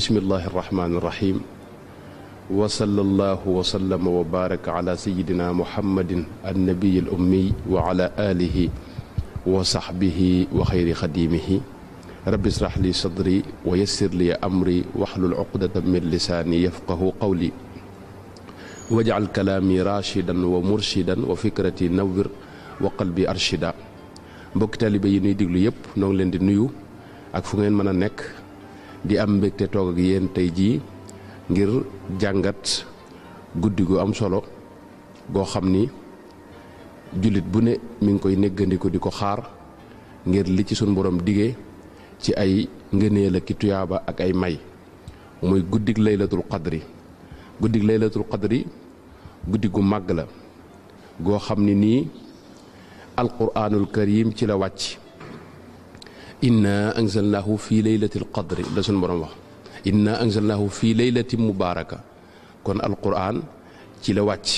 bismillahi irrahmani irrahim wa sallallahu wa sallama wa baraka ala sayidina muhammadin annabiyi al ummiy wa ala alihi wa sahbihi wa xayri xadimihi rabbi israh li sadri wa yassir li amri wahlul uqdatan min lisaani yafqahu qawli waj'al kalaami rashidan wa murshidan wa fikrati nawwir wa qalbi arshida. mbokki taalibe yi nuy diglu yépp noo ngi leen di nuyu ak fu ngeen mën a nekk di am mbégte toog ak yéen tey jii ngir jàngat guddi gu am solo goo xam ni jullit bu ne mi ngi koy néggandiku di ko xaar ngir li ci sunu borom dige ci ay ngëneel ak tuyaaba ak ay may muy guddig laylatul qadri. guddig laylatul qadri guddi gu màgg la goo xam ni nii alquraanul karim ci la wàcc. inna anzalnaahu fii laylatil qadri la sunu borom wax inna anzalnaahu fii laylatin mubaaraka kon alquran ci la wàcc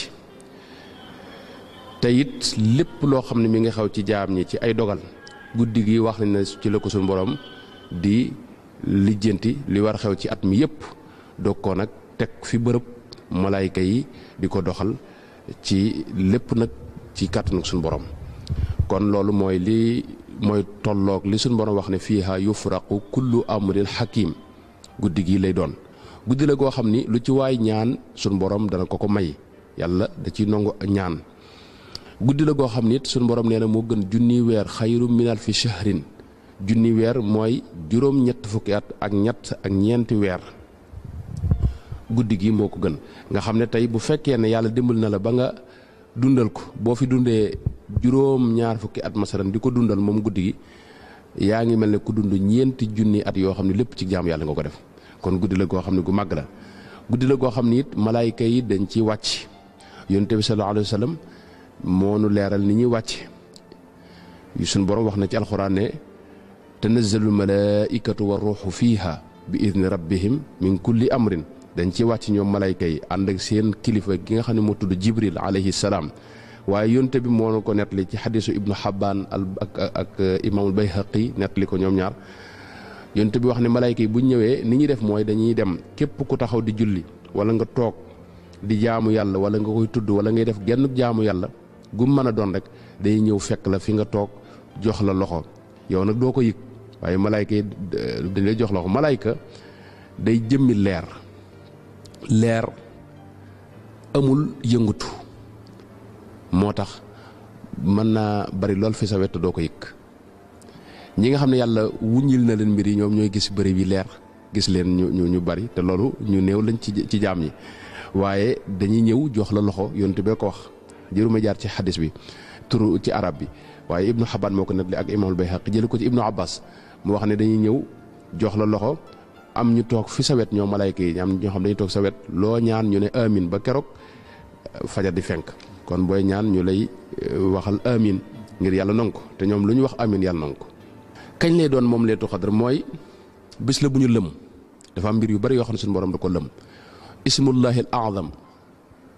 te it lépp loo xam ne mi ngi xaw ci jaam ñi ci ay dogal guddi gi wax nañ ne ci la ko sunu borom di lijjanti li war xew ci at mi yépp doog ko nag teg fi bërëb malaayka yi di ko doxal ci lépp nag ci kàttanu sunu borom kon loolu mooy tolloog li suñ borom wax ne fiiha yufraqu kullu amrin hakim guddi gi lay doon guddi la goo xam ni lu ci waay ñaan suñ borom dana ko may yàlla da ci nongu ñaan. guddi la goo xam ni suñ borom nee na moo gën junni weer xayru min alfi shahrin junni weer mooy juróom-ñett fukki at ak ñett ak ñeenti weer guddi gi moo ko gën nga xam ne tey bu fekkee ne yàlla dimbal na la ba nga dundal ko boo fi dundee juróom ñaar fukki at masalan di ko dundal moom guddi gi yaa ngi mel ne ku dund ñeenti junni at yoo xam ne lépp ci jaamu yàlla nga ko def kon guddi la goo xam ne gu màgg la guddi la goo xam ne it malaayka yi dañ ci wàcc yonent bi sallallahu alayhi wa sallam moo nu leeral ni ñuy wàcc suñ borom wax na ci alxuraan ne tanazzalu malaaikatu wa ruuxu fiiha bi idni rabbihim min kulli amrin dañ ci wàcc ñoom malayka yi ànd ak seen kilifa gi nga xam ne moo tudd jibril alayhi salaam waaye yonte bi moo ko nettali ci xadisu ibnu xabbaan ak imaamul bayhaqi nettali ko ñoom ñaar yonte bi wax ne malayka yi bu ñëwee ni ñuy def mooy dañuy dem képp ku taxaw di julli wala nga toog di jaamu yàlla wala nga koy tudd wala ngay def genn jaamu yàlla gu mën a doon rek day ñëw fekk la fi nga toog jox la loxo yow nag doo ko yëg waaye malayka yi dañ lay jox loxo malayka day jëmmi leer amul yëngutu moo tax mën naa bari lool fi sa wet doo ko yëg ñi nga xam ne yàlla wuññil na leen mbir yi ñoom ñooy gis bëri bi leer gis leen ñu bari te loolu ñu néew lañ ci jaam ñi waaye dañuy ñëw jox la loxo yonte bee ko wax jëruma jaar ci xadis bi turu ci arab bi waaye ibnu xabaan moo ko nettali ak imaamul bayhaqi jële ko ci ibnu abbas mu wax ne dañuy ñëw jox la loxo am ñu toog fi sa wet ñoo malayka yi am ñoo xam dañuy toog sa wet loo ñaan ñu ne amin ba keroog fajar di fenk kon booy ñaan ñu lay waxal amin ngir yàlla nangu ko te ñoom lu ñu wax amin yàlla nangu ko. kañ lay doon moom laylatul qadr mooy bis la bu ñu lëm dafa am mbir yu bari yoo xam ne suñu borom da ko lëm ismullahi al azam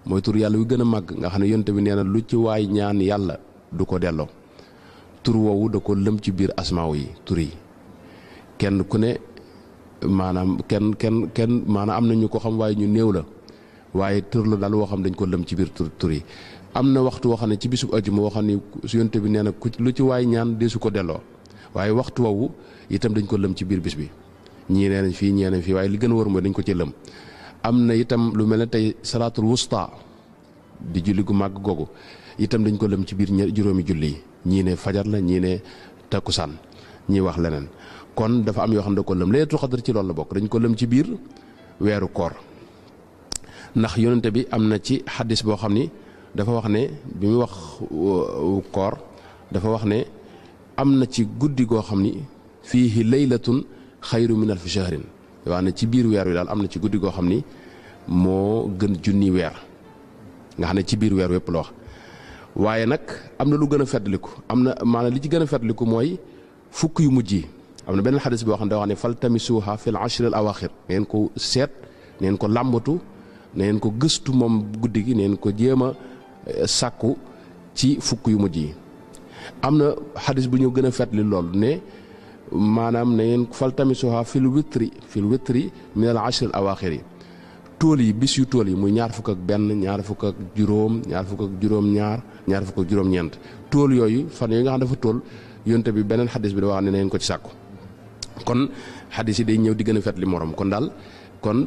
mooy tur yàlla wi gën a màgg nga xam ne yonte bi nee na lu ci waay ñaan yàlla du ko delloo tur woowu da ko lëm ci biir asmaaw yi tur yi kenn ku ne maanaam kenn maanaam am na ñu ko xam waaye ñu néew la waaye tur la daal woo xam dañ ko lëm ci biir tur yi am na waxtu woo xam ne ci bisub ajjuma woo xam ne yonte bi nee na lu ci waay ñaan deesu ko delloo waaye waxtu woowu itam dañ ko lëm ci biir bis bi ñii nee nañ fii ñee nañ fii waaye li gën a wër mooy dañ ko ci lëm am na itam lu mel ne tey salaatul wusta di julli gu màgg googu itam dañ ko lëm ci biir juróomi julli yi ñii ne fajar la ñii ne takkusaan ñii wax leneen kon dafa am yoo xam ne da ko lëm laylatul qadr ci loolu la bokk dañ ko lëm ci biir weeru koor ndax yonente bi am na ci xaddis boo xam ni dafa wax ne bi mu wax koor dafa wax ne am na ci guddi goo xam ni fiihi laylatun xayru min alfi shahrin wax ne ci biir weer wi daal am na ci guddi goo xam ni moo gën junni weer nga xam ne ci biir weer wépp la wax waaye nag am na lu gën a feddliku am na maanaam li ci gën a feddliku mooy fukk yu mujj yi am na benn xadis boo xam ne da wax ne fal tamisuha fil ashr al awaxir ngeen ko seet ngeen ko làmbatu ngeen ko gëstu moom guddi gi ngeen ko jéem a sàkku ci fukk yu mujj yi am na xadis bu ñu gën a feddli lool ne maanaam na ngeen faltamisuha fil witri min al ashr al awaaxir tool yi bis yu tool yi muy ñaar fukk ak benn ñaar fukk ak juróom ñaar fukk ak juróom-ñaar ñaar fukk ak juróom-ñeent tool yooyu fan yooyu nga xam dafa tool yonte bi beneen xadis bi da wax ne na ngeen ko ci sàkku kon xadis yi day ñëw di gën a fet li morom kon daal kon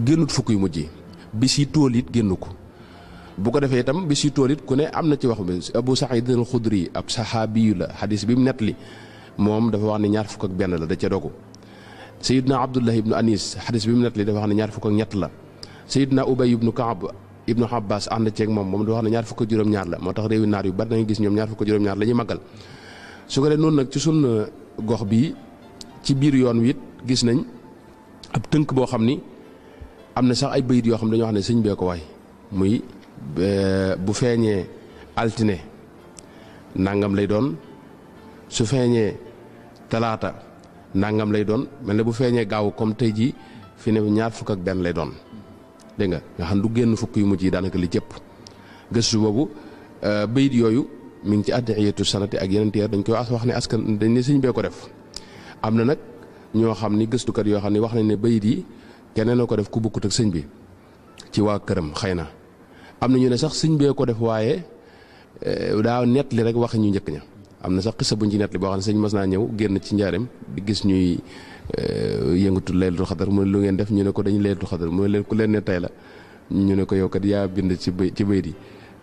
génnut fukk yu mujj yi bis yi tool it génn ko bu ko defee itam bis yu tool it ku ne am na ci wax bi Abu Saïd al Xudri ab saxaabiyu la xadis bi mu nettali moom dafa wax ne ñaar fukk ak benn la da ca dogu Sayyidna Abdullah ibnu Anis xadis bi mu nettali dafa wax ne ñaar fukk ak ñett la Sayyidna Ubay ibnu Kaab ibnu Abbas ànd ceeg moom dafa wax ne ñaar fukk ak juróom-ñaar la moo tax réewi naar yu bari da nga gis ñoom ñaar fukk ak juróom-ñaar la ñuy màggal su ko dee noonu nag ci sun gox bii ci biir yoon wi it gis nañ ab tënk boo xam ni am na sax ay bayit yoo xam ne dañoo wax ne sëñ bee ko waay muy bu feeñee altine nangam lay doon su feeñee talaata nangam lay doon mel ne bu feeñee gaaw comme tey jii fi ne ñaar fukk ak benn lay doon dégg nga xam du génn fukk yu mujj yi daanaka li cëpp gëstu boobu bayit yooyu mi ngi ci addiyatu sanati ak yeneen teer dañ koy wax ne askan dañ ne sëñ bee ko def am na nag ñoo xam ni gëstukat yoo xam ne wax nañ ne bayit yi keneen a ko def ku bokkut ak sëñ bi ci waa këram xëy na am na ñu ne sax sëñ bee ko def waaye daa nett li rek waxi ñu njëkk ña am na sax xisa buñ ci nett li boo xam ne sëñ mas naa ñëw génn ci njaareem di gis ñuy yëngatu laylatul xadar mu ne lu ngeen def ñu ne ko dañu laylatul xadar mu ne leen ku leen ne tey la ñu ne ko yow kat yaa bind ci bayit yi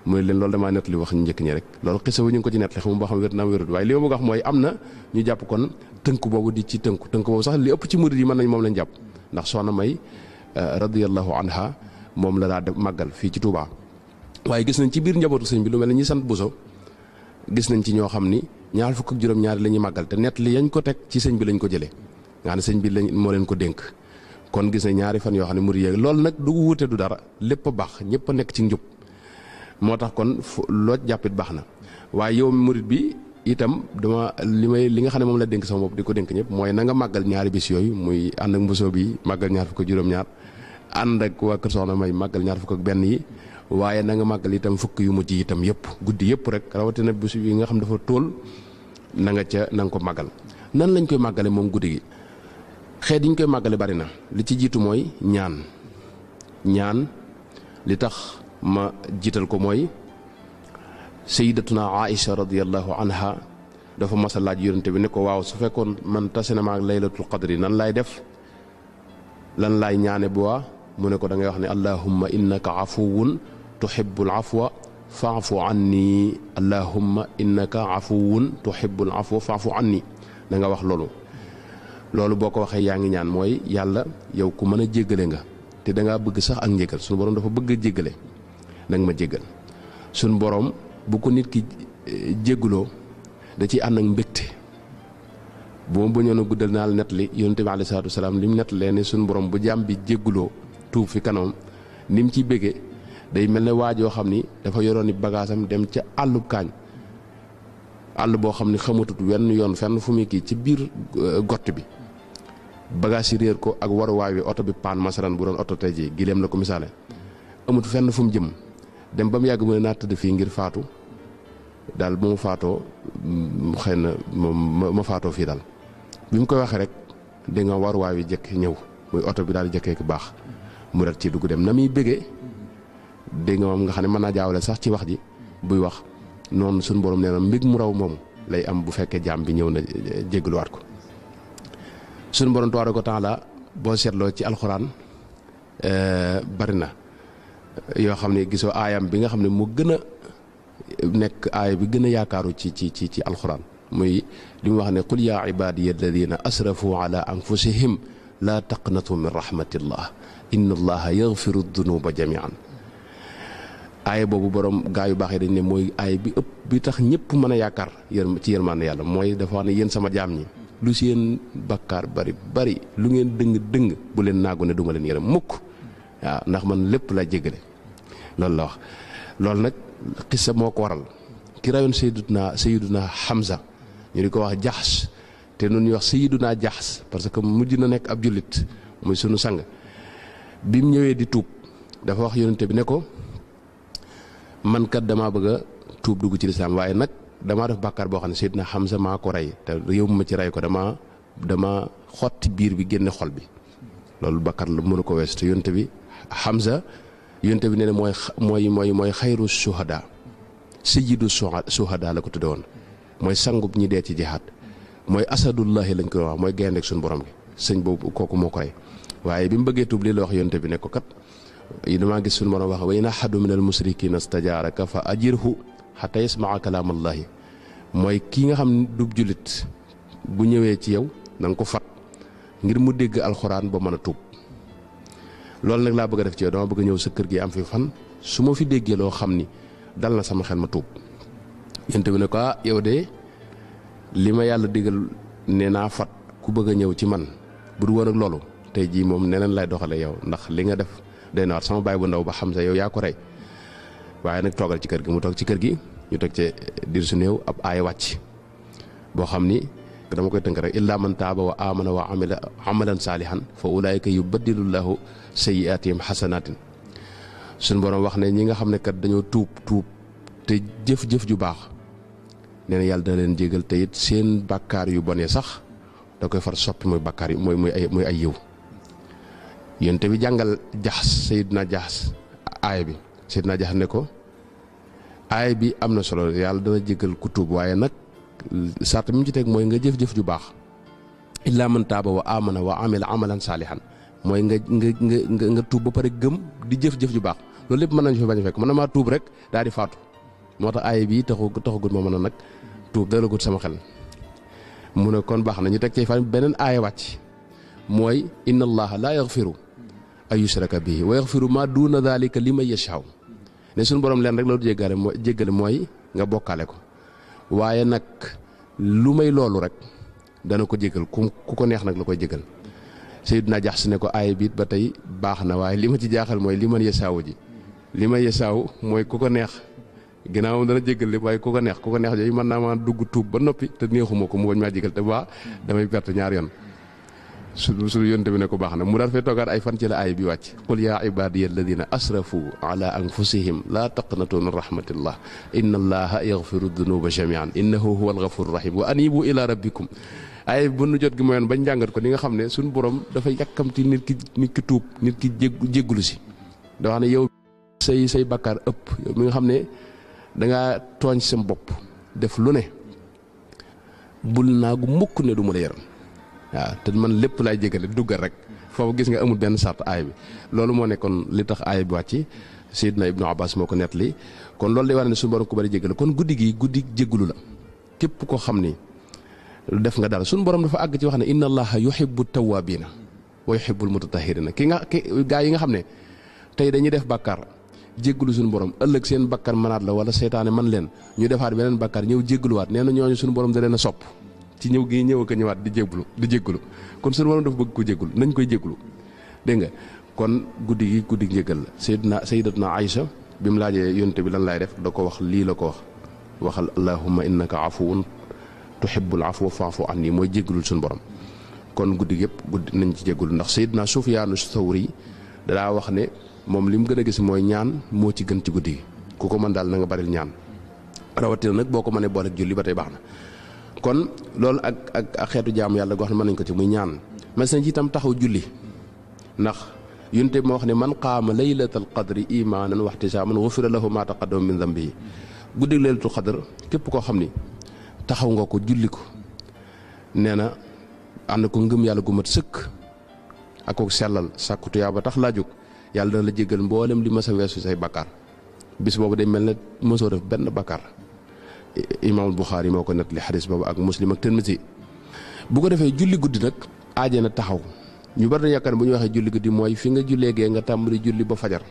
mu ne leen loolu damaa nett li wax ñu njëkk ñi rek loolu xisa bu ñu ngi ko ci nett li xam boo xam wér naam wérut waaye li ma bëgg wax mooy am na ñu jàpp kon tënk boobu di ci tënk boobu sax li ëpp ci murid yi mën nañ moom lañ jàpp ndax soxna May radiyallahu anha moom la daa def màggal fii ci Touba waaye gis nañ ci biir njabootu sëñ bi lu mel ne ñi sant Buso gis nañ ci ñoo xam ni ñaar fukk ak juróom-ñaari la ñuy màggal te nett li yañ ko teg ci sëñ bi lañ ko jëlee nga xam ne sëñ bi lañ moo leen ko dénk kon gis nañ ñaari fan yoo xam ne murid yeeg loolu nag du wuute du dara lépp a baax ñëpp a nekk ci njub moo tax kon loo jàppit baax na waaye yow murid bi itam dama li nga xam ne moom la dénk sama bopp di ko dénk ñëpp mooy na nga màggal ñaari bis yooyu muy ànd ak mbosoo bi màggal ñaar fukk ak juróom-ñaar ànd ak waa kër Soxna May màggal ñaar fukk ak benn yi waaye na nga màggal itam fukk yu mujj itam yëpp guddi yëpp rek rawatina bis yi nga xam dafa tóol na nga ko màggal nan lañ koy màggale moom guddi gi xeet yi ñu koy màggale bari na li ci jiitu mooy ñaan li tax ma jiital ko mooy sayyidatuna Aïcha radiyallahu anha dafa mas a laaj yonente bi ne ko waaw su fekkoon man tase na ma ak laylatul qadri nan laay def lan laay ñaane bu waa mu ne ko da ngay wax ne allahumma innaka afuwun tuhibbul afwa fa'fu anni allahumma innaka afuwun tuhibbul afwa fa'fu anni da nga wax loolu boo ko waxee yaa ngi ñaan mooy yàlla yow ku mën a jéggale nga te da ngaa bëgg sax ak njéggal suñu borom dafa bëgg a jéggale da nga ma jéggal suñu borom bu ko nit ki jéggaloo da ciy ànd ak mbégte bu ma bañoon a guddal naa la nettali yonent bi alayhi salaatu wasalaam li mu nettalee ne suñu borom bu jàmm bi jéggaloo tuub fi kanam ni mu ciy béggee day mel ne waajoo xam ni dafa yoroon ni bagaasam dem ca àllub kaañ àll boo xam ni xamatut wenn yoon fenn fu muy kii ci biir gott bi bagage yi réer ko ak waruwaay wi oto bi paan masalan bu doon oto tey jii gileem la ko misaale amut fenn fu mu jëm dem ba mu yàgg mu ne naa tëdd fii ngir faatu daal bu ma faatoo xëy na ma faatoo fii daal bi mu koy waxee rek dégg nga waruwaay wi jëkk ñëw muy oto bi daal di jëkkee ku baax mu ret ci dugg dem na muy bëggee dégg nga moom nga xam ne mën naa jaawale sax ci wax ji buy wax noonu suñu borom nee na mbég mu raw moom lay am bu fekkee jaam bi ñëw na jéggaluwaat ko suñu borom tabaaraka wa taala boo seetloo ci alxuraan bari na yoo xam ne gisoo aayam bi nga xam ne mu gën a nekk aaya bi gën a yaakaaru ci alxuraan muy li mu wax ne qul yaa ibaadiya alladina asrafu ala anfusihim laa taqnatu min rahmatillah inna allaha yaghfiru dunuba jamian aaya boobu borom gaa yu baax yi dañ ne mooy aaya bi ëpp bi tax ñëpp mën a yaakaar ci yërmande yàlla mooy dafa wax ne yéen sama jaam ñi lu seen bakkaar bari lu ngeen dëng bu leen naagu ne duma leen yërëm mukk waaw ndax man lépp la jéggale loolu la wax loolu nag xissa moo ko waral ki rayoon sayyiduna Hamza ñu di ko wax Jaxs te nun ñuy wax sayyiduna Jaxs parce que mujj na nekk ab jullit muy sunu sang bi mu ñëwee di tuub dafa wax yonente bi ne ko man kat damaa bëgg a tuub dugg ci lislaam waaye nag damaa def bàkkaar boo xam ne Seydina Hamza maa ko rey te yow ma ci rey ko dama xotti biir bi génne xol bi loolu bàkkaar la mënu ko wees te yonte bi Hamza yonte bi nee na mooy xayru suhada sayyidu suhada la ko tudde woon mooy sangub ñi dee ci jihaad mooy asadullahi lañ koy wax mooy gaynde suñu borom gi sëñ boobu kooku moo ko rey waaye bi mu bëggee tuub lii la wax yonte bi ne ko kat damaa gis suñu borom wax wa in ahadu min al musrikina stajaaraka fa ajirhu xata yasmaa kalaamallahi mooy kii nga xam ne du jullit bu ñëwee ci yow na nga ko fat ngir mu dégg alxuraan ba mën a tuub loolu nag laa bëgg a def ci yow dama bëgg a ñëw sa kër gi am fi fan su ma fi déggee loo xam ni dal na sama xel ma tuub yonte bi ne ko yow de li ma yàlla digal ne naa fat ku bëgg a ñëw ci man bu du woon ak loolu tey jii moom neneen lay doxale yow ndax li nga def day na waat sama baay bu ndaw ba xam sa yow yaa ko rey waaye nag toogal ci kër gi mu toog ci kër gi ñu teg ci diir su néew ab aaya wàcc boo xam ni dama koy tënk rek illa man taaba wa amana wa amila amalan saalihan fa ulaayika yubaddilullahu sayyi'aatihim xasanaatin suñ borom wax ne ñi nga xam ne kat dañoo tuub te jëf-jëf ju baax nee na yàlla dana leen jégal te it seen bàkkaar yu bon ya sax da koy far soppi muy bàkkaar yi muy ay yiw yonte bi jàngal Jaxs Seydina Jaxs aaya bi Seydina Jaxs ne ko aaya bi am na solo yàlla dana jégal ku tuub waaye nag sart mi mu ci teg mooy nga jëf-jëf ju baax illa man taaba wa amana wa amila amalan saalihan mooy nga tuub ba pare gëm di jëf-jëf ju baax loolu lépp mën nañu fi bañ a fekk mën na maa tuub rek daal di faatu moo tax aaya bi taxagut ma mën a nag tuub dalagut sama xel mu ne kon baax na ñu teg ci fan beneen aaya wàcc mooy inna allaha laa yaxfiru ay yushraka bihi wa yaxfiru ma duuna dalika liman yashaa ne suñu borom leen rek loolu jéggale mooy nga bokkaale ko waaye nag lu may loolu rek dana ko jéggal ku ko neex nag la koy jéggal Seydina Jaxs ne ko aaya biit ba tey baax na waaye li ma ci jaaxal mooy liman yashaa ji liman yashaa mooy ku ko neex ginnaawam dana jéggal lépp waaye ku ko neex yooyu mën naa maa dugg tuub ba noppi te neexuma ko mu bañ maa jéggal te baa damay perte ñaar yoon su yonte bi ne ko baax na mu daal fee toogaat ay fan ci la aay bi wàcc qul yaa ibaadiya alladina asrafu ala anfusihim laa taqnatu min rahmatillah inna allaha yaxfiru dunuba jamian innahu huwa algafuru rahim wa anibu ila rabbikum ay bu nu jot gi mooyoon bañ jàngat ko ni nga xam ne suñu borom dafay yàkkamti nit ki tuub nit ki jéggulu si da wax ne yow say bakkaar ëpp yow mi nga xam ne dangaa tooñ sa bopp def lu ne bul naagu mukk ne du ma la yaram waaw te man lépp laay jégale duggal rek foofu gis nga amul benn sart aay bi loolu moo nekkoon li tax aay bi wàcc Seydina Ibnu Abbas moo ko nettali kon loolu day war ne suñu borom ko bari jégale kon guddi gi guddi jéggulu la képp koo xam ni def nga dara suñu borom dafa àgg ci wax ne inna allaha yuhibbu tawwabina wa yuhibbul mutatahhirina gaa yi nga xam ne tey dañuy def bàkkaar jéggulu suñu borom ëllëg seen bàkkaar mënaat la wala seytaane man leen ñu defaat beneen bàkkaar ñëw jégguluwaat nee na ñooñu suñu borom da leen a sopp ci ñëw gi ñëw ak ñëwaat di jéggulu kon suñu borom dafa bëgg ko jéggulu nañ koy jéggulu dégg nga kon guddi gi guddi njëgal la sayyidatuna Aïcha bi mu laajee yonte bi lan laay def da ko wax lii la ko waxal allahumma innaka afuwun tuhibbul afwa fa'fu anni mooy jéggulul suñu borom kon guddi yëpp guddi nañ ci jéggulu ndax sayyidna Sufyaanu Sawri daa wax ne moom li mu gën a gis mooy ñaan moo ci gën ci guddi gi ku ko mën daal na nga baril ñaan rawatina nag boo ko mënee boole ak julli ba tey baax na kon loolu ak xeetu jaamu yàlla goo xam ne mën nañ ko ci muy ñaan mas nañ ci itam taxaw julli ndax yonte bi ma wax ne man qaama laylatal qadri imaanan wa ihtisaaban ghufira lahu ma taqaddama min dhanbihi guddi laylatul qadr képp koo xam ni taxaw nga ko julli ko nee na ànd ko ngëm yàlla gu mat sëkk ak ko sellal sàkku tuyaa ba tax laa jóg yàlla dana la jéggal mboolem li mas a weesu say bakkaar bis boobu day mel ne mosoo def benn bakkaar imaamul Buxaari moo ko nettali xadis boobu ak Muslim ak Tirmisi bu ko defee julli guddi nag aaje na taxaw ñu bari dañu yaakaar ne bu ñu waxee julli guddi mooy fi nga jullee gee nga tàmbali julli ba fajar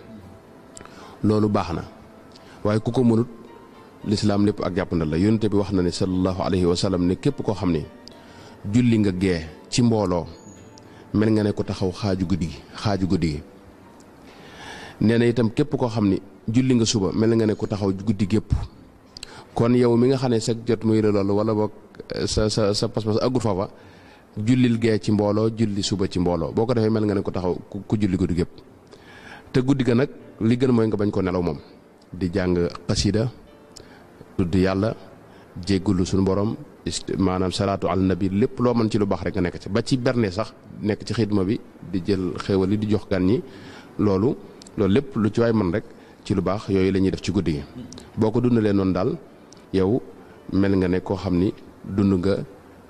loolu baax na waaye ku ko mënut lislaam lépp ak jàppandal la yonente bi wax na ne sallallahu alayhi wa sallam ne képp koo xam ne julli nga gee ci mbooloo mel nga ne ko taxaw xaaju guddi gi nee na itam képp koo xam ni julli nga suba mel nga ne ko taxaw guddi gépp kon yow mi nga xam ne sa jot muy loolu wala boog sa pas-pas agul foofa jullil gee ci mbooloo julli suba ci mbooloo boo ko defee mel nga ne ko taxaw ku julli guddi gépp te guddi ga nag li gën mooy nga bañ ko nelaw moom di jàng xasida tudd yàlla jéggulu suñu borom maanaam salaatu ala nabi lépp loo mën ci lu baax rek nga nekk ci ba ci berne sax nekk ci xidma bi di jël xéewal yi di jox gan ñi loolu lépp lu ci waay mën rek ci lu baax yooyu la ñuy def ci guddi gi boo ko dundalee noonu daal yow mel nga ne koo xam ni dund nga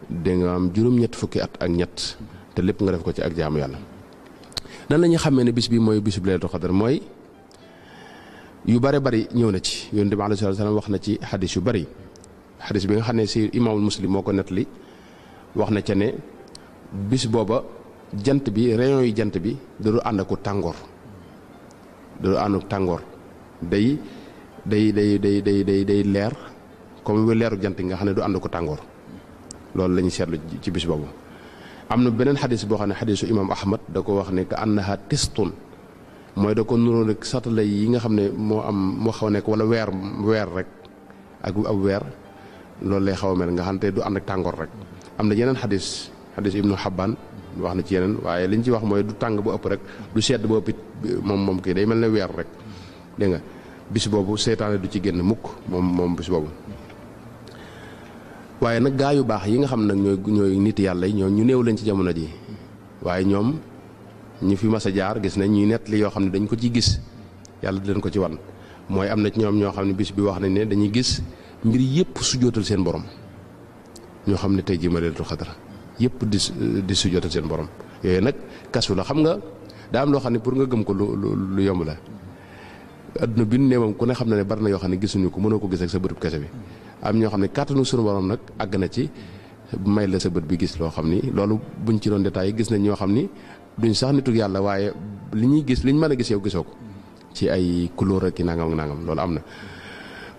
da nga am juróom-ñett fukki at ak ñett te lépp nga def ko ci ak jaamu yàlla. nan la ñuy xamee ne bis bi mooy bisu laylatul qadr mooy yu bare bari ñëw na ci yonent bi alayhi salaam wax na ci xadis yu bari xadis bi nga xam ne si imaamul muslim moo ko nettali wax na ca ne bis booba jant bi rayon yi jant bi da du ànd ak tàngoor da du ànd ak tàngoor day leer comme leeru jant nga xam ne du ànd ko tàngoor loolu la ñuy seetlu ci bis boobu. am na beneen xadis boo xam ne xadisu imaam Ahmad da ko wax ne ka annaha tistun mooy da ko nuroo rek satala yi nga xam ne moo xaw nekk wala weer rek ak ab weer loolu lay xaw a mel nga xam te du ànd ak tàngoor rek. am na yeneen xadis ibnu Xabbaan wax na ci yeneen waaye li ñu ci wax mooy du tàng ba ëpp rek du sedd ba ëpp it moom kii day mel ne weer rek dégg nga bis boobu seytaane du ci génn mukk moom bis boobu. waaye nag gaa yu baax yi nga xam nag ñooy nit yàlla yi ñu néew leen ci jamono ji waaye ñoom ñi fi mas a jaar gis nañ ñuy nett li yoo xam ne dañ ko ci gis yàlla di leen ko ci wan mooy am na ci ñoom ñoo xam ne bis bi wax nañ ne dañuy gis mbir yëpp sujjóotal seen borom ñoo xam ne tey jii ma laylatul qadr yëpp di sujjóotal seen borom yooyu nag kasu la xam nga daa am loo xam ne pour nga gëm ko lu yomb la adduna bi ne moom ku ne xam na ne bari na yoo xam ne gisuñu ko mënoo ko gis ak sa bërëb kese bi am ñoo xam ne kàttanu sunu borom nag àgg na ci may la sa bët bi gis loo xam ni loolu buñ ci doon détaillé gis nañ ñoo xam ni duñ sax nituk yàlla waaye li ñuy gis liñ mën a gis yow gisoo ko ci ay couleur ak i nangam loolu am na.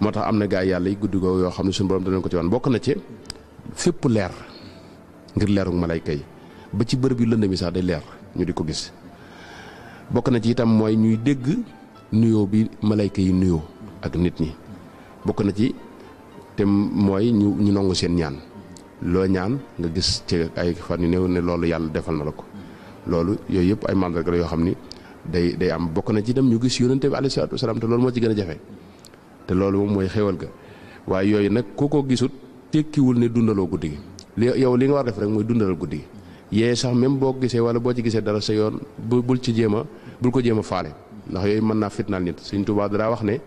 moo tax am na gaa yi yàlla yi guddi googu yoo xam ne sunu borom danañ ko ci wan bokk na ci fépp leer ngir leerug malayka yi ba ci bërëb yu lënd mi sax day leer ñu di ko gis bokk na ci itam mooy ñuy dégg nuyoo bi malayka yi nuyoo ak nit ñi bokk na ci. te mooy ñu nangu seen ñaan loo ñaan nga gis ci ay fan yu néew ne loolu yàlla defal na la ko loolu yooyu yëpp ay mandarga la yoo xam ni day am bokk na ci dem ñu gis yonente bi alayhi salaatu wasalaam te loolu moo ci gën a jafe te loolu moom mooy xéwal ga waaye yooyu nag ku ko gisut tekkiwul ne dundaloo guddi gi yow li nga war def rek mooy dundalal guddi gi yee sax même boo gisee wala boo ci gisee dara sa yoon bul ko jéem a faale ndax yooyu mën naa fitnaal nit Sëñ Tuubaa daa wax ne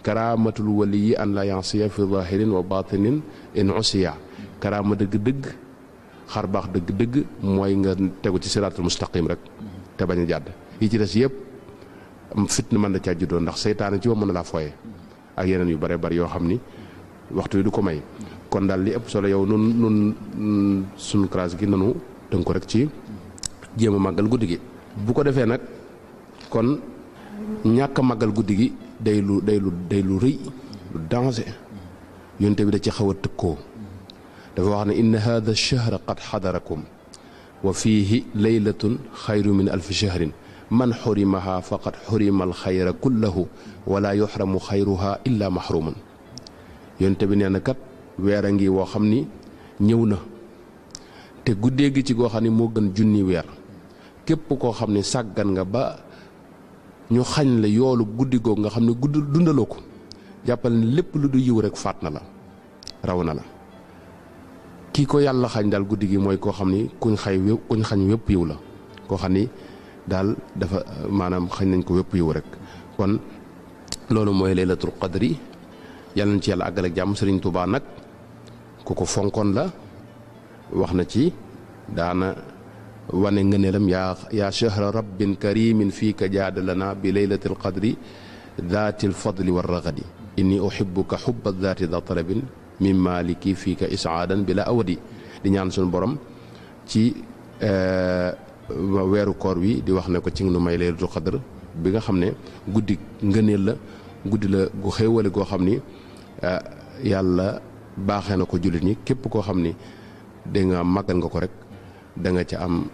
karaamatul waliyi an la yansiya fi zahirin wa batinin in usiya karaama dëgg-dëgg xar baax dëgg-dëgg mooy nga tegu ci siraatul mustaqim rek te bañ a jàdd yi ci des yëpp am fitna mën na caa juddoo ndax seytaane ci moom mën na laa fooye ak yeneen yu bare bari yoo xam ni waxtu wi du ko may kon daal li ëpp solo yow nun sunu classe gi nanu tënk ko rek ci jéem a màggal guddi gi bu ko defee nag kon ñàkk a màggal guddi gi day lu rëy lu danger yonte bi da ci xaw a tëkkoo dafa wax ne inna hada ash-shahra qad xadarakum wa fiihi laylatun xayru min alfi shahrin man xurimaha faqad xurima alxayra kullahu wala yuxramu xayruha illa maxrumun yonte bi nee na kat weer a ngi woo xam ni ñëw na te guddee gi ci goo xam ni moo gën junni weer képp koo xam ne sàggan nga ba ñu xañ la yoolu guddi googu nga xam ne dundaloo ko jàppal ne lépp lu du yiw rek faat na la raw na la kii ko yàlla xañ daal guddi gi mooy koo xam ni kuñ xañ wépp yiw la koo xam ni daal dafa maanaam xañ nañ ko wépp yiw rek kon loolu mooy laylatul qadri yàlla nañ ci yàlla àggal ak jàmm. Sëriñ Tuubaa nag ku ko fonkoon la wax na ci daana wane ngëneelam yaa shahra rabbin karimin fiika jaadalana bi laylatil qadri daatil fadli war ragadi inni uhibbuka hubba daati da talabin min maliki fiika isaadan bila awadi di ñaan suñu borom ci weeru koor wi di wax ne ko ci nu may laylatul qadr bi nga xam ne guddi ngëneel la guddi la gu xéewale goo xam ni yàlla baaxee na ko jullit ñi képp koo xam ni da nga màggal nga ko rek da nga ca am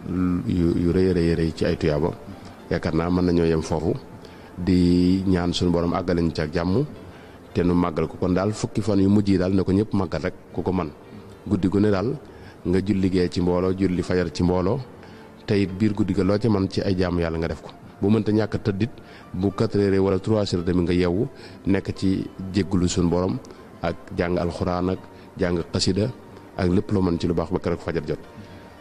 yu rëy rëy ci ay tuyaaba yaakaar naa mën nañoo yem foofu di ñaan suñu borom àggalañ ci ak jàmm te nu màggal ko kon daal fukki fan yu mujj yi daal ne ko ñëpp màggal rek ku ko man guddi gu ne daal nga julli gee ci mbooloo julli fajar ci mbooloo te it biir guddi ga loo ca man ci ay jaamu yàlla nga def ko bu mënta ñàkk a tëddit bu 4 heures wala 3 heures demi nga yeewu nekk ci jéggulu suñu borom ak jàng alxuraan ak jàng xasida ak lépp loo mën ci lu baax ba keroog fajar jot.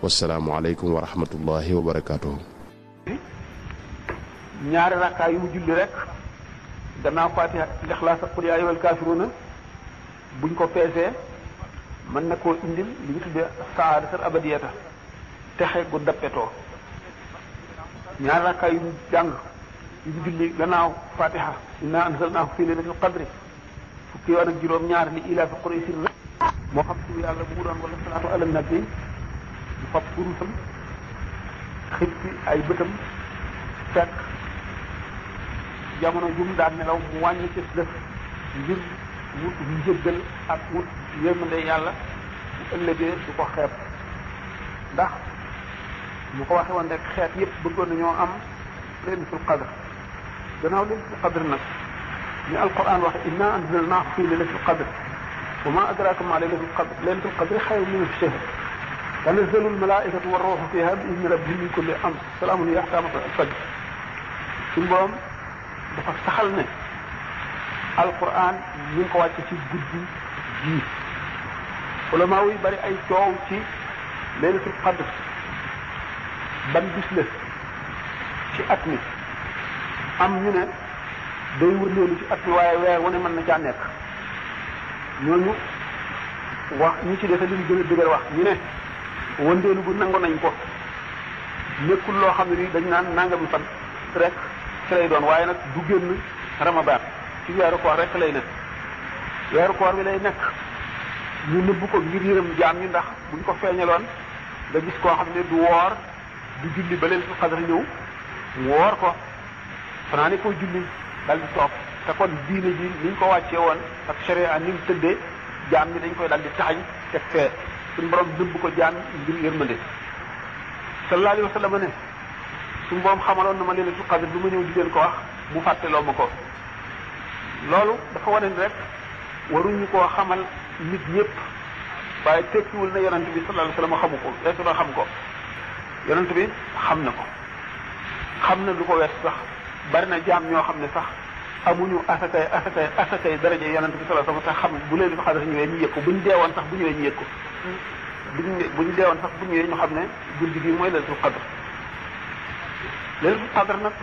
wasalaamu aleykum wa rahmatullahi wa barakaatuhu. ñaari rakkaa yu mu julli rek gannaaw Faatiha Ixlaas ak Qul yaa ayyuhal kaafiruuna buñ ko peesee mën na koo indil li ñu tuddee saadatul abadiyata texe gu dappetoo. ñaari rakkaa yu mu jàng yu mu julli gannaaw Faatiha innaa anzalnaahu fii laylatil qadri fukki yoon ak juróom ñaar li ilaafi Qurayshin rek moo xam ci yàlla bu mu doon wala salaatu ala nabi mu fab kurusam xippi ay bëtam fekk jamono jum daan nelaw mu wàññi ci def ngir wut njëggal ak wut yërmande yàlla bu ëllëgee du ko xeeb ndax mu ko waxe woon rek xeet yépp bëggoon nañoo am laylatul qadr gannaaw laylatul qadr nag ni alquran waxe inna anzalnaahu fii laylatul qadr wa ma adraka ma laylatul qadr laylatul qadr xayrun min alfi shahr tanazzalu almalaikatu warruuhu fiha bi izni rabbihim min kulli amr salaamun hiya hattaa matla'il fajr. suñu borom dafa saxal ne alquran ñu ngi ko wàcce ci guddi ji ulama yi bari ay coow ci laylatul qadr ban bis la ci at mi am ñu ne day wëndeelu ci at mi waaye weer wu ne mën na caa nekk ñooñu wax ñi ci defe li ñu gën a dëgër wax ñu ne wëndeelu bu nangu nañ ko nekkul loo xam ne ni dañ naan nangami fan rek ci lay doon waaye nag du génn ramadan ci weeru koor rek lay nekk weeru koor bi lay nekk ñu nëbb ko ngir yërëm jaam ñi ndax buñ ko feeñaloon nga gis koo xam ne du woor du julli ba leen su xadar ñëw mu woor ko fanaa ne koo julli dal di toog te kon diine ji niñ ko wàccee woon ak sharia ni mu tëddee jaam ñi dañ koy dal di taxañ teg fee suñu borom nëbb ko jaam ngir yërmande sallallahu alayhi wa sallam ne suñu borom xamaloon na ma laylatul qadr du ma ñëw di leen ko wax mu fàtteloo ma ko loolu dafa wane ni rek waruñu koo xamal nit ñëpp waaye tekkiwul na yonent bi sallallahu alayhi wa sallam xamu ko weesu na xam ko yonent bi xam na ko xam na lu ko wees sax bari na jaam ñoo xam ne sax amuñu asakay daraja yonent bi sallallahu alayhi wa sallam sax xam bu laylatul qadr ñëwee ñu yëg ko buñ deewoon sax bu ñëwee ñu yëg ko buñ deewoon sax bu ñëwee ñu xam ne guddi gi mooy laylatul qadr laylatul qadr nag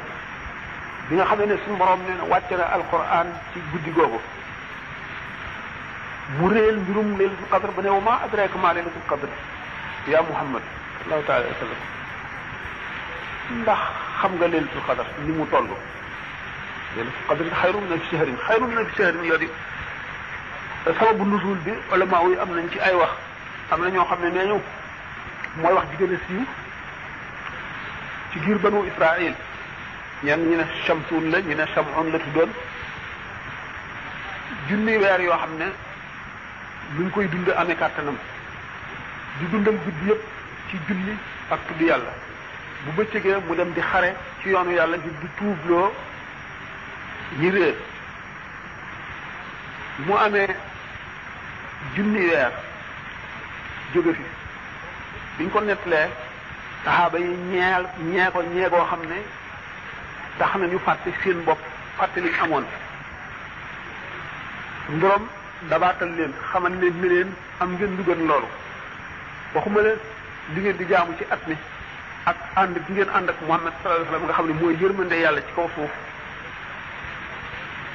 bi nga xam ne suñu borom nee na wàcce na alquran ci guddi googu mu réel mbirum laylatul qadr ba ne wa ma adraka ma laylatul qadr ya muhammad sallallahu taala alayhi wa sallam ndax xam nga laylatul qadr ni mu toll laylatul qadr xayru min alfi shahrin xayru min alfi shahrin la di sababu nuzul bi ulama yi am nañ ci ay wax am na ñoo xam ne nee ñu mooy wax ji gën a siiw ci giir banu Israël ñenn ñu ne Shamsun la ñu ne Shamun la tuddoon junni weer yoo xam ne lu ñu koy dund amee kàttanam di dundal guddi yëpp ci julli ak tudd yàlla bu bëccëgee mu dem di xare ci yoonu yàlla ngir di tuubloo ñi réer mu amee junni weer jóge fi biñ ko nettalee saxaaba yi ñee ko ñeegoo xam ne tax na ñu fàtte seen bopp fàtte liñ amoon ndorom dabaatal leen xamal leen ni leen am ngeen lu gën loolu waxuma leen li ngeen di jaamu ci at mi ak ànd gi ngeen ànd ak Muhammad sallallahu alayhi wasallam nga xam ne mooy yërmande yàlla ci kaw suuf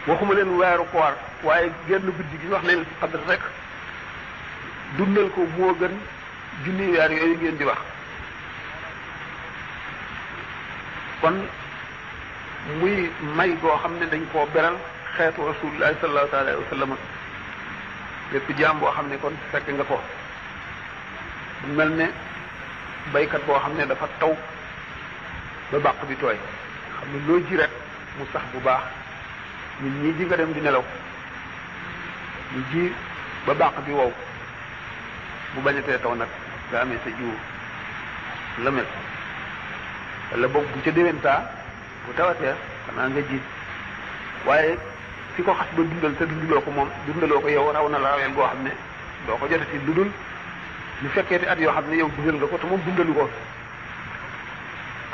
waxuma leen weeru koor waaye genn guddi gi wax leen qadr rek dundal ko moo gën junni weer yooyu ngeen di wax kon muy may goo xam ne dañ koo beral xeetu rasulullahi sallallahu alayhi wa sallam lépp jaam boo xam ne kon fekk nga ko bu mel ne baykat boo xam ne dafa taw ba bàq bi tooy xam ne loo ji rek mu sax bu baax nit ñi ji nga dem di nelaw ñu ji ba bàq bi wow bu bañatee taw nag nga amee sa jiwu la mel wala boog bu ca déwéntaa bu tawatee xanaa nga ji waaye fi ko xas ba dundal te dundaloo ko moom dundaloo ko yow raw na la raweel goo xam ne doo ko jotati lu dul lu fekkee ti at yoo xam ne yow dundal nga ko te moom dundalu ko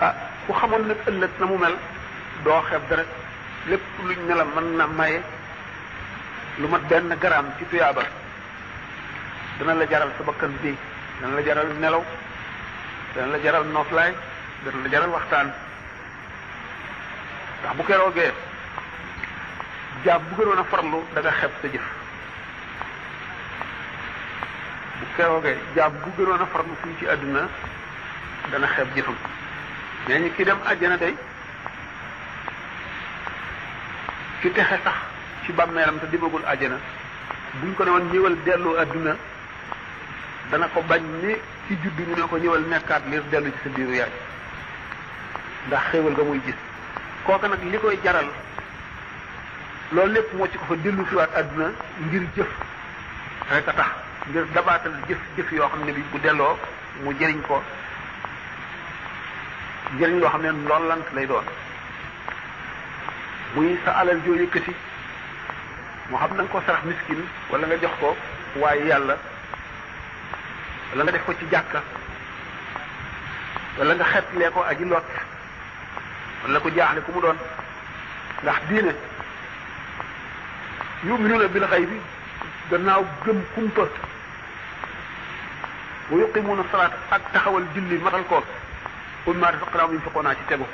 ah ku xamoon nag ëllëg na mu mel doo xeeb dara lépp luñ ne la mën na maye lu mat benn garaam ci tuyaaba dana la jaral sa bakkan bi dana la jaral nelaw dana la jaral nooflaay dana la jaral waxtaan ndax bu keroogee jaam bu gënoon a farlu da nga xeeb sa jëf bu keroogee jaam bu gënoon a farlu fii ci àdduna dana xeeb jëfam mais ñi ki dem àjjana day ci texe sax ci bàmmeelam te dimagul àjjana buñ ko ne woon ñëwal dellu àdduna dana ko bañ ni ci juddu ñu ne ko ñëwal nekkaat liir dellu ci sa biiru yaay ndax xéewal nga muy gis kooku nag li koy jaral loolu lépp moo ci ko fa dellu siwaat àdduna ngir jëf rek a tax ngir dabaatal jëf yoo xam ne bi bu delloo mu jëriñ ko njëriñ loo xam ne ndollant lay doon muy sa alal joo yëkkati moo xam na nga ko sarax miskin wala nga jox ko waaye yàlla wala nga def ko ci jàkka wala nga xetlee ko aji lot wala ko jaaxle ku mu doon ndax diine yu'minuuna bil ghaybi gannaaw gëm kumpa wa yuqimuuna salaat ak taxawal julli matal ko mimmaa razaqnaahum yunfiquun ci tegu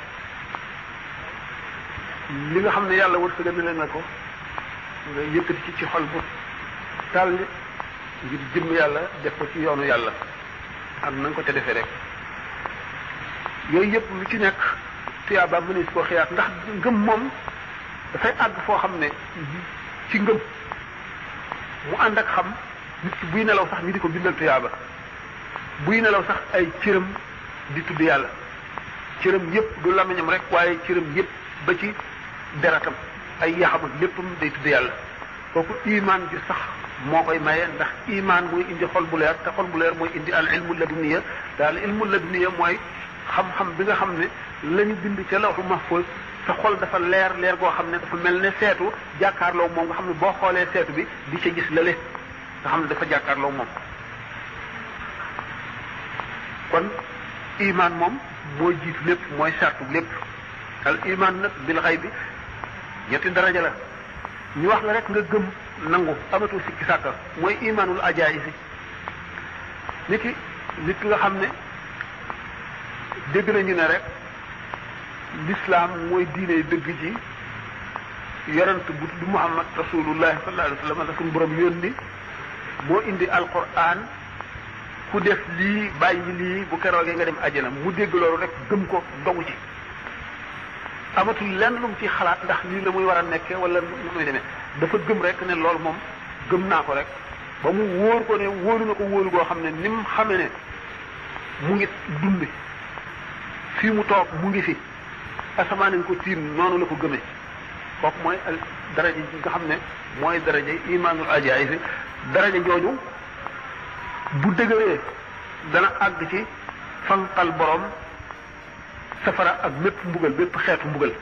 li nga xam ne yàlla wërsëgal na leen na ko nga yëkkati ci xol bu tàll ngir jëm yàlla def ko ci yoonu yàlla ak na nga ko ca defee rek yooyu yëpp lu ci nekk tuyaaba mënees koo xiyaat ndax ngëm moom dafay àgg foo xam ne ci ngëm mu ànd ak xam nit ki buy nelaw sax ñu di ko bindal tuyaaba buy nelaw sax ay cëram di tudd yàlla cëram yëpp du lamiñam rek waaye cëram yëpp ba ci deratam ay yaxam ak léppam day tudd yàlla kooku imaan ji sax moo koy maye ndax imaan mooy indi xol bu leer te xol bu leer mooy indi al ilmu laduniya daal ilmu laduniya mooy xam-xam bi nga xam ne la ñu bind ca lawhu mahfuz sa xol dafa leer leer goo xam ne dafa mel ne seetu jàkkaarloo moom nga xam ne boo xoolee seetu bi di ca gis lële nga xam ne dafa jàkkaarloo moom kon imaan moom mooy jiitu lépp mooy sartu lépp al imaan nag bil ghaybi ñetti daraja la ñu wax la rek nga gëm nangu amatul sikki sàkka mooy imaanul ajaayisi nit ki nga xam ne dégg nañu ne rek l'islam mooy diine dëgg ji yonent bu tudd Muhammad rasulullah sallallahu alayhi wa sallam la suñu borom yónni moo indi alquran ku def lii bàyyi lii bu keroogee nga dem àjjana mu dégg loolu rek gëm ko dogu ci amatul lenn lu mu ci xalaat ndax lii la muy war a nekkee wala nu muy demee dafa gëm rek ne loolu moom gëm naa ko rek ba mu wóor ko ne wóolu na ko wóolu goo xam ne ni mu xamee ne mu ngi dund fii mu toog mu ngi fi asamaan nañ ko tiim noonu la ko gëmee kooku mooy daraja ji nga xam ne mooy daraja imaanul ajaayib daraja jooju bu dëgëree dana àgg ci fanqal borom safara ak mépp mbugal bépp xeetu mbugal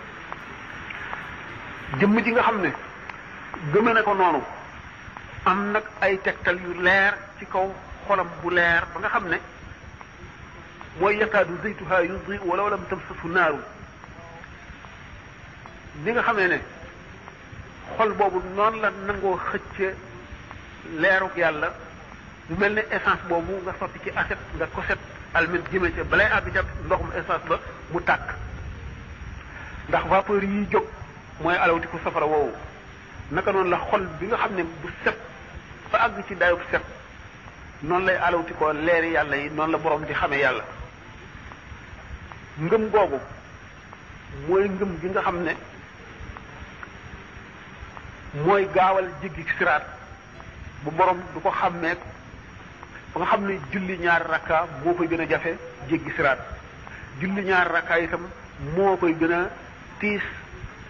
jëmm ji nga xam ne gëme na ko noonu am nag ay tegtal yu leer ci kaw xolam bu leer ba nga xam ne mooy yakaadu zaytuha yuddi walaw lam tamsashu naaru li nga xamee ne xol boobu noonu la nangoo xëcc leeruk yàlla mu mel ne essence boobu nga sotti ci aset nga ko set almet jëme ca balay àgg ca ndoxum essence ba mu tàkk ndax vapeur yi jóg mooy alawti ko safara woowu naka noonu la xol bi nga xam ne bu set ba àgg ci dayoo set noonu lay alawti ko leeri yàlla yi noonu la borom di xamee yàlla ngëm googu mooy ngëm gi nga xam ne mooy gaawal jéggi siraat bu borom du ko xàmmee ba nga xam ne julli ñaar rakka moo koy gën a jafe jéggi siraat julli ñaar rakka itam moo koy gën a tiis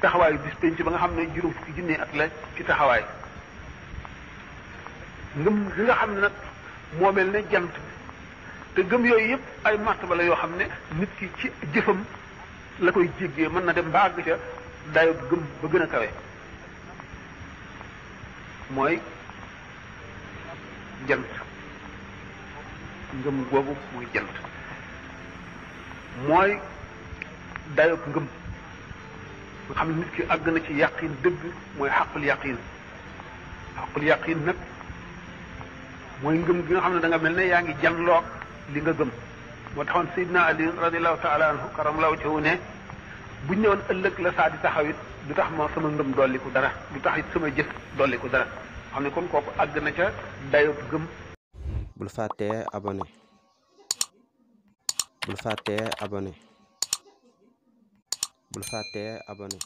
taxawaayu bis penc ba nga xam ne juróom fukki junni at la ci taxawaay ngëm gi nga xam ne nag moo mel ne jant te gëm yooyu yëpp ay martaba la yoo xam ne nit ki ci jëfam la koy jéggee mën na dem ba àgg ca dayo gëm ba gën a kawe mooy jant ngëm googu mooy jant mooy dayo ngëm nga xam ne nit ki àgg na ci yàqin dëgg mooy xaqul yàqin nag mooy ngëm gi nga xam ne da nga mel ne yaa ngi janloog li nga gëm moo taxoon Seydina Ali radiallahu taala anhu karamallahu wajhahu ne buñ ñëwoon ëllëg la saa di taxaw it du tax ma sama ngëm dolliku dara du tax it sama jëf dolliku dara xam ne kon kooku àgg na ca dayob gëm. bul fàttee abonné bul fàttee abonné bul fàttee abonné